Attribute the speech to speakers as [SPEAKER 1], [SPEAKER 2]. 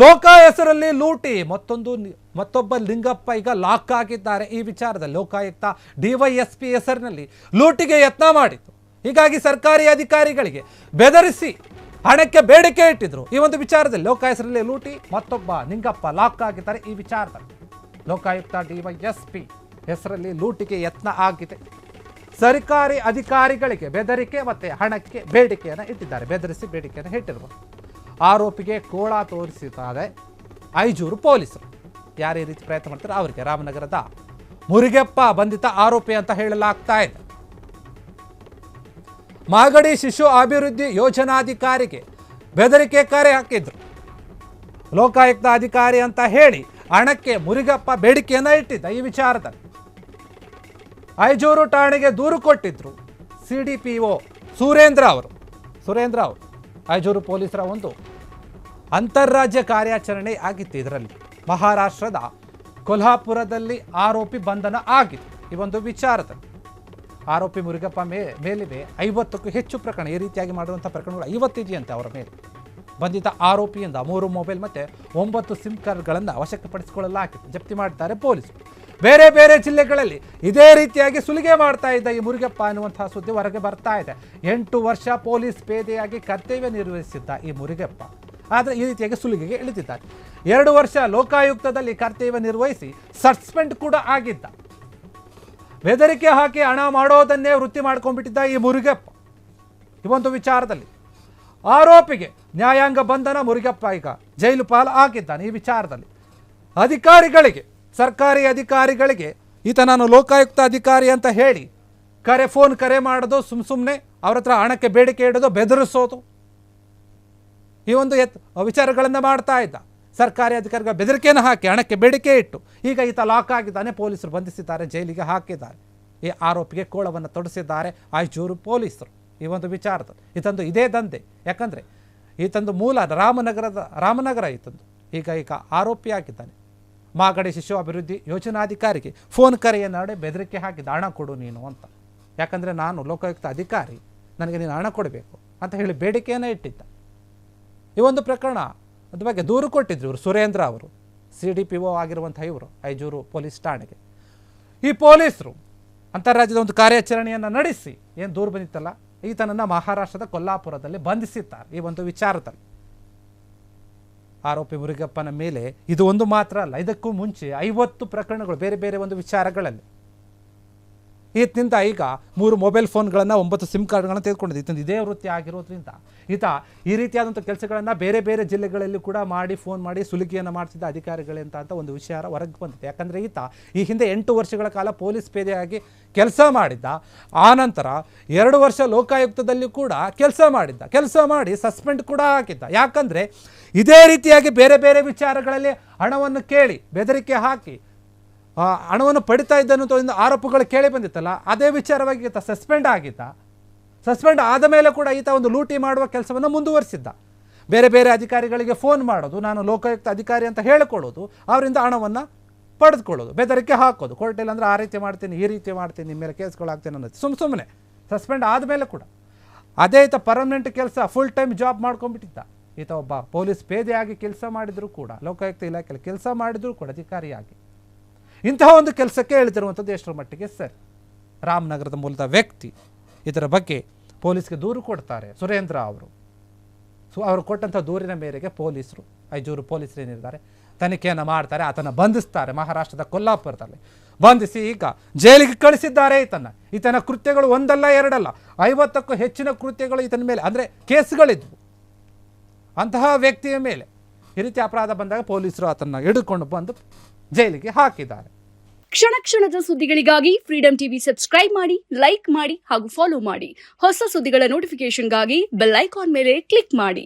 [SPEAKER 1] ಲೋಕ ಹೆಸರಲ್ಲಿ ಲೂಟಿ ಮತ್ತೊಬ್ಬ ಲಿಂಗಪ್ಪ ಈಗ ಲಾಕ್ ಆಗಿದ್ದಾರೆ. ಈ ವಿಚಾರದಲ್ಲಿ ಲೋಕಾಯುಕ್ತ ಡಿವೈಎಸ್ಪಿ ಹೆಸರಿನಲ್ಲಿ ಲೂಟಿಗೆ ಯತ್ನ ಮಾಡಿತ್ತು. ಹೀಗಾಗಿ ಸರ್ಕಾರಿ ಅಧಿಕಾರಿಗಳಿಗೆ ಬೆದರಿಸಿ ಹಣಕ್ಕೆ ಬೇಡಿಕೆ ಇಟ್ಟಿದ್ರು. ಈ ಒಂದು ವಿಚಾರದಲ್ಲಿ ಲೋಕ ಹೆಸರಲ್ಲಿ ಲೂಟಿ, ಮತ್ತೊಬ್ಬ ಲಿಂಗಪ್ಪ ಲಾಕ್ ಆಗಿದ್ದಾರೆ. ಈ ವಿಚಾರದಲ್ಲಿ ಲೋಕಾಯುಕ್ತ ಡಿವೈಎಸ್ಪಿ ಹೆಸರಲ್ಲಿ ಲೂಟಿಗೆ ಯತ್ನ ಆಗಿದೆ. ಸರ್ಕಾರಿ ಅಧಿಕಾರಿಗಳಿಗೆ ಬೆದರಿಕೆ ಮತ್ತೆ ಹಣಕ್ಕೆ ಬೇಡಿಕೆಯನ್ನು ಇಟ್ಟಿದ್ದಾರೆ. ಬೆದರಿಸಿ ಬೇಡಿಕೆಯನ್ನು ಇಟ್ಟಿರುವ ಆರೋಪಿಗೆ ಕೋಳ ತೋರಿಸಿದ್ದಾರೆ ಐಜೂರು ಪೊಲೀಸರು. ಯಾರು ಈ ರೀತಿ ಪ್ರಯತ್ನ ಮಾಡ್ತಾರೆ ಅವರಿಗೆ ರಾಮನಗರದ ಮುರುಗಪ್ಪ ಬಂಧಿತ ಆರೋಪಿ ಅಂತ ಹೇಳಲಾಗ್ತಾ ಇದೆ. ಮಾಗಡಿ ಶಿಶು ಅಭಿವೃದ್ಧಿ ಯೋಜನಾಧಿಕಾರಿಗೆ ಬೆದರಿಕೆ ಕರೆ ಹಾಕಿದ್ರು. ಲೋಕಾಯುಕ್ತ ಅಧಿಕಾರಿ ಅಂತ ಹೇಳಿ ಹಣಕ್ಕೆ ಮುರುಗಪ್ಪ ಬೇಡಿಕೆಯನ್ನು ಇಟ್ಟಿದ್ದ. ಈ ವಿಚಾರದಲ್ಲಿ ಐಜೂರು ಠಾಣೆಗೆ ದೂರು ಕೊಟ್ಟಿದ್ರು CDPO ಸುರೇಂದ್ರ ಅವರು ಐಜೂರು ಪೊಲೀಸರ ಒಂದು ಅಂತಾರಾಜ್ಯ ಕಾರ್ಯಾಚರಣೆ ಆಗಿತ್ತು. ಇದರಲ್ಲಿ ಮಹಾರಾಷ್ಟ್ರದ ಕೊಲ್ಹಾಪುರದಲ್ಲಿ ಆರೋಪಿ ಬಂಧನ ಆಗಿತ್ತು. ಈ ಒಂದು ವಿಚಾರದಲ್ಲಿ ಆರೋಪಿ ಮುರುಗಪ್ಪ ಮೇಲಿವೆ 50ಕ್ಕೂ ಹೆಚ್ಚು ಪ್ರಕರಣ. ಈ ರೀತಿಯಾಗಿ ಮಾಡುವಂಥ ಪ್ರಕರಣಗಳು 50 ಇದೆಯಂತೆ ಅವರ ಮೇಲೆ. ಬಂಧಿತ ಆರೋಪಿಯಿಂದ 3 ಮೊಬೈಲ್ ಮತ್ತು 9 ಸಿಮ್ ಕಾರ್ಡ್ಗಳನ್ನು ವಶಪಡಿಸಿಕೊಳ್ಳಲಾಗಿತ್ತು. ಜಪ್ತಿ ಮಾಡಿದ್ದಾರೆ ಪೊಲೀಸರು. ಬೇರೆ ಬೇರೆ ಜಿಲ್ಲೆಗಳಲ್ಲಿ ಇದೇ ರೀತಿಯಾಗಿ ಸುಲಿಗೆ ಮಾಡ್ತಾ ಇದ್ದ ಈ ಮುರುಗಪ್ಪ ಅನ್ನುವಂತಹ ಸುದ್ದಿ ಹೊರಗೆ ಬರ್ತಾ ಇದೆ. 8 ವರ್ಷ ಪೊಲೀಸ್ ಪೇದೆಯಾಗಿ ಕರ್ತವ್ಯ ನಿರ್ವಹಿಸಿದ್ದ ಈ ಮುರುಗಪ್ಪ ಆದರೆ ಈ ರೀತಿಯಾಗಿ ಸುಲಿಗೆಗೆ ಇಳಿದಿದ್ದಾರೆ. 2 ವರ್ಷ ಲೋಕಾಯುಕ್ತದಲ್ಲಿ ಕರ್ತವ್ಯ ನಿರ್ವಹಿಸಿ ಸಸ್ಪೆಂಡ್ ಕೂಡ ಆಗಿದ್ದ. ಬೆದರಿಕೆ ಹಾಕಿ ಹಣ ಮಾಡೋದನ್ನೇ ವೃತ್ತಿ ಮಾಡ್ಕೊಂಡ್ಬಿಟ್ಟಿದ್ದ ಈ ಮುರುಗಪ್ಪ. ಈ ಒಂದು ವಿಚಾರದಲ್ಲಿ ಆರೋಪಿಗೆ ನ್ಯಾಯಾಂಗ ಬಂಧನ. ಮುರುಗಪ್ಪ ಈಗ ಜೈಲು ಪಾಲು ಆಗಿದ್ದಾನೆ. ಈ ವಿಚಾರದಲ್ಲಿ ಅಧಿಕಾರಿಗಳಿಗೆ, ಸರ್ಕಾರಿ ಅಧಿಕಾರಿಗಳಿಗೆ ಈತ ನಾನು ಲೋಕಾಯುಕ್ತ ಅಧಿಕಾರಿ ಅಂತ ಹೇಳಿ ಫೋನ್ ಕರೆ ಮಾಡೋದು, ಸುಮ್ಮನೆ ಅವ್ರ ಹತ್ರ ಹಣಕ್ಕೆ ಬೇಡಿಕೆ ಇಡೋದು, ಬೆದರಿಸೋದು, ಈ ಒಂದು ವಿಚಾರಗಳನ್ನು ಮಾಡ್ತಾ ಇದ್ದ. ಸರ್ಕಾರಿ ಅಧಿಕಾರಿಗಳ ಬೆದರಿಕೆಯನ್ನು ಹಾಕಿ ಹಣಕ್ಕೆ ಬೇಡಿಕೆ ಇಟ್ಟು ಈಗ ಈತ ಲಾಕ್ ಆಗಿದ್ದಾನೆ. ಪೊಲೀಸರು ಬಂಧಿಸಿದ್ದಾರೆ, ಜೈಲಿಗೆ ಹಾಕಿದ್ದಾರೆ. ಈ ಆರೋಪಿಗೆ ಕೋಳವನ್ನು ತೊಡಸಿದ್ದಾರೆ ಐಜೂರು ಪೊಲೀಸರು. ಈ ಒಂದು ವಿಚಾರದಲ್ಲಿ ಈತಂದು ಇದೇ ದಂಧೆ. ಯಾಕಂದರೆ ಈತಂದು ಮೂಲ ರಾಮನಗರ ಈತಂದು. ಈಗ ಆರೋಪಿಯಾಗಿದ್ದಾನೆ. ಮಾಗಡಿ ಶಿಶು ಅಭಿವೃದ್ಧಿ ಯೋಜನಾಧಿಕಾರಿಗೆ ಫೋನ್ ಕರೆಯನ್ನು ಮಾಡಿ ಬೆದರಿಕೆ ಹಾಕಿದ್ದ, ಹಣ ಕೊಡು ನೀನು ಅಂತ. ಯಾಕಂದರೆ ನಾನು ಲೋಕಾಯುಕ್ತ ಅಧಿಕಾರಿ, ನನಗೆ ನೀನು ಹಣ ಕೊಡಬೇಕು ಅಂತ ಹೇಳಿ ಬೇಡಿಕೆಯನ್ನು ಇಟ್ಟಿದ್ದ. ಈ ಒಂದು ಪ್ರಕರಣ ಅದ್ರ ಬಗ್ಗೆ ದೂರು ಕೊಟ್ಟಿದ್ರು ಇವರು ಸುರೇಂದ್ರ ಅವರು, CDPO ಆಗಿರುವಂಥ ಇವರು ಐಜೂರು ಪೊಲೀಸ್ ಠಾಣೆಗೆ. ಈ ಪೊಲೀಸರು ಅಂತಾರಾಜ್ಯದ ಒಂದು ಕಾರ್ಯಾಚರಣೆಯನ್ನು ನಡೆಸಿ ಏನು ದೂರು ಬಂದಿತ್ತಲ್ಲ, ಈತನನ್ನು ಮಹಾರಾಷ್ಟ್ರದ ಕೊಲ್ಲಾಪುರದಲ್ಲಿ ಬಂಧಿಸಿದ್ದಾರೆ. ಈ ಒಂದು ವಿಚಾರದಲ್ಲಿ ಆರೋಪಿ ಮುರುಗಪ್ಪನ ಮೇಲೆ ಇದು ಒಂದು ಮಾತ್ರ ಅಲ್ಲ, ಇದಕ್ಕೂ ಮುಂಚೆ 50 ಪ್ರಕರಣಗಳು ಬೇರೆ ಬೇರೆ ಒಂದು ವಿಚಾರಗಳಲ್ಲಿ. ಈತನಿಂದ ಈಗ 3 ಮೊಬೈಲ್ ಫೋನ್ಗಳನ್ನು 9 ಸಿಮ್ ಕಾರ್ಡ್ಗಳನ್ನು ತೆಗೆದುಕೊಂಡಿದ್ದು. ಈತನ ಇದೇ ವೃತ್ತಿ ಆಗಿರೋದ್ರಿಂದ ಈತ ಈ ರೀತಿಯಾದಂಥ ಕೆಲಸಗಳನ್ನು ಬೇರೆ ಬೇರೆ ಜಿಲ್ಲೆಗಳಲ್ಲಿ ಕೂಡ ಮಾಡಿ ಫೋನ್ ಮಾಡಿ ಸುಲಿಗೆಯನ್ನು ಮಾಡ್ತಿದ್ದ ಅಧಿಕಾರಿಗಳಿಂದ ಅಂತ ಒಂದು ವಿಚಾರ ಹೊರಗೆ ಬಂದಿದೆ. ಯಾಕಂದರೆ ಈತ ಈ ಹಿಂದೆ 8 ವರ್ಷಗಳ ಕಾಲ ಪೊಲೀಸ್ ಪೇದೆಯಾಗಿ ಕೆಲಸ ಮಾಡಿದ್ದ. ಆನಂತರ 2 ವರ್ಷ ಲೋಕಾಯುಕ್ತದಲ್ಲಿ ಕೂಡ ಕೆಲಸ ಮಾಡಿ ಸಸ್ಪೆಂಡ್ ಕೂಡ ಹಾಕಿದ್ದ. ಯಾಕಂದರೆ ಇದೇ ರೀತಿಯಾಗಿ ಬೇರೆ ಬೇರೆ ವಿಚಾರಗಳಲ್ಲಿ ಹಣವನ್ನು ಕೇಳಿ ಬೆದರಿಕೆ ಹಾಕಿ ಹಣವನ್ನು ಪಡಿತಾ ಇದ್ದ ಆರೋಪಗಳು ಕೇಳಿ ಬಂದಿತ್ತಲ್ಲ, ಅದೇ ವಿಚಾರವಾಗಿ ಈತ ಸಸ್ಪೆಂಡ್ ಆಗಿದ್ದ. ಸಸ್ಪೆಂಡ್ ಆದ ಮೇಲೆ ಕೂಡ ಈತ ಒಂದು ಲೂಟಿ ಮಾಡುವ ಕೆಲಸವನ್ನು ಮುಂದುವರಿಸಿದ್ದ. ಬೇರೆ ಬೇರೆ ಅಧಿಕಾರಿಗಳಿಗೆ ಫೋನ್ ಮಾಡೋದು, ನಾನು ಲೋಕಾಯುಕ್ತ ಅಧಿಕಾರಿ ಅಂತ ಹೇಳಿಕೊಳ್ಳೋದು, ಅವರಿಂದ ಹಣವನ್ನು ಪಡೆದುಕೊಳ್ಳೋದು, ಬೆದರಿಕೆ ಹಾಕೋದು, ಕೋರ್ಟಲ್ಲಿ ಅಂದರೆ ಆ ರೀತಿ ಮಾಡ್ತೀನಿ, ಈ ರೀತಿ ಮಾಡ್ತೀನಿ, ನಿಮ್ಮ ಮೇಲೆ ಕೇಸ್ಗಳಾಗ್ತೇನೆ ಅನ್ನೋದು. ಸುಮ್ಮನೆ ಸಸ್ಪೆಂಡ್ ಆದಮೇಲೆ ಕೂಡ ಅದೇ ಈತ ಪರ್ಮನೆಂಟ್ ಕೆಲಸ, ಫುಲ್ ಟೈಮ್ ಜಾಬ್ ಮಾಡ್ಕೊಂಡ್ಬಿಟ್ಟಿದ್ದ. ಈತ ಒಬ್ಬ ಪೊಲೀಸ್ ಪೇದೆಯಾಗಿ ಕೆಲಸ ಮಾಡಿದರೂ ಕೂಡ, ಲೋಕಾಯುಕ್ತ ಇಲಾಖೆಯಲ್ಲಿ ಕೆಲಸ ಮಾಡಿದರೂ ಕೂಡ ಅಧಿಕಾರಿಯಾಗಿ ಇಂತಹ ಒಂದು ಕೆಲಸಕ್ಕೆ ಹೇಳ್ತಿರುವಂಥದ್ದು ಎಷ್ಟರ ಮಟ್ಟಿಗೆ ಸರಿ. ರಾಮನಗರದ ಮೂಲದ ವ್ಯಕ್ತಿ. ಇದರ ಬಗ್ಗೆ ಪೊಲೀಸ್ಗೆ ದೂರು ಕೊಡ್ತಾರೆ ಸುರೇಂದ್ರ ಅವರು. ಅವರು ಕೊಟ್ಟಂಥ ದೂರಿನ ಮೇರೆಗೆ ಪೊಲೀಸರು, ಐಜೂರು ಪೊಲೀಸರು ಏನಿದ್ದಾರೆ ತನಿಖೆಯನ್ನು ಮಾಡ್ತಾರೆ. ಆತನ ಬಂಧಿಸ್ತಾರೆ ಮಹಾರಾಷ್ಟ್ರದ ಕೊಲ್ಲಾಪುರದಲ್ಲಿ. ಬಂಧಿಸಿ ಈಗ ಜೈಲಿಗೆ ಕಳಿಸಿದ್ದಾರೆ. ಈತನ ಕೃತ್ಯಗಳು ಒಂದಲ್ಲ ಎರಡಲ್ಲ, 50ಕ್ಕೂ ಹೆಚ್ಚಿನ ಕೃತ್ಯಗಳು ಈತನ ಮೇಲೆ, ಅಂದರೆ ಕೇಸ್ಗಳಿದ್ವು. ಅಂತಹ ವ್ಯಕ್ತಿಯ ಮೇಲೆ ಈ ರೀತಿ ಅಪರಾಧ ಬಂದಾಗ ಪೊಲೀಸರು ಆತನ ಹಿಡಿದುಕೊಂಡು ಬಂದು ಜೈಲಿಗೆ ಹಾಕಿದ್ದಾರೆ.
[SPEAKER 2] ಕ್ಷಣ ಕ್ಷಣದ ಸುದ್ದಿಗಳಿಗಾಗಿ ಫ್ರೀಡಂ ಟಿವಿ ಸಬ್ಸ್ಕ್ರೈಬ್ ಮಾಡಿ, ಲೈಕ್ ಮಾಡಿ ಹಾಗೂ ಫಾಲೋ ಮಾಡಿ. ಹೊಸ ಸುದ್ದಿಗಳ ನೋಟಿಫಿಕೇಶನ್ಗಾಗಿ ಬೆಲ್ ಐಕಾನ್ ಮೇಲೆ ಕ್ಲಿಕ್ ಮಾಡಿ.